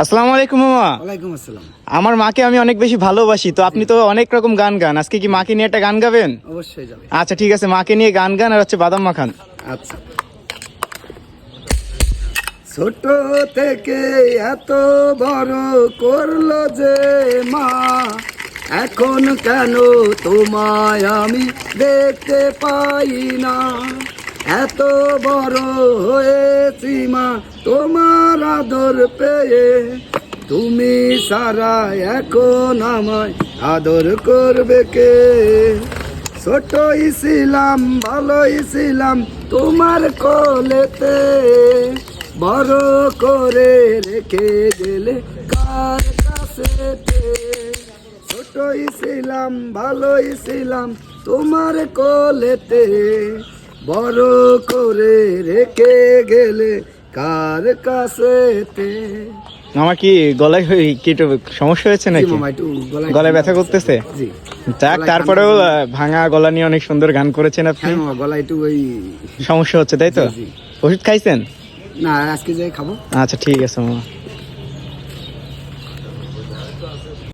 আসসালামু আলাইকুম মামা। ওয়ালাইকুম আসসালাম। আমার মাকে আমি অনেক বেশি ভালোবাসি, তো আপনি তো অনেক রকম গান গান, আজকে কি মাকে নিয়ে একটা গান গাবেন? অবশ্যই যাবে। আচ্ছা ঠিক আছে, মাকে নিয়ে গান গান আর হচ্ছে বাদাম মাখান। আচ্ছা। ছোট থেকে এত বড় করলো যে মা, এখন কেন তোমায় আমি দেখতে পাই না? এত বড় হয়েছি মা তোমার আদর পেয়ে, তুমি সারা এখন আমায় আদর করবে কে? ছোটই ছিলাম ভালোই ছিলাম তোমার কোলেতে, বড় করে রেখে গেলে কার কাছেতে? ছোটই ছিলাম ভালোই ছিলাম তোমার কোলেতে, বড় করে রেখে গেলে কার কাছেতে? আমার কি গলায় কি একটু সমস্যা হয়েছে জি নাকি? মামা, একটু গলায় ব্যথা করতেছে? জি। যাক, গলায় তারপরেও ঠান্ডা ভাঙা গলা নিয়ে অনেক সুন্দর গান করেছেন আপনি। হ্যাঁ মামা, গলায় একটু ওই সমস্যা হচ্ছে তাই তো? জি, জি। ওষুধ খাইছেন? না, আজকে যাই খাবো। আচ্ছা ঠিক আছে মামা।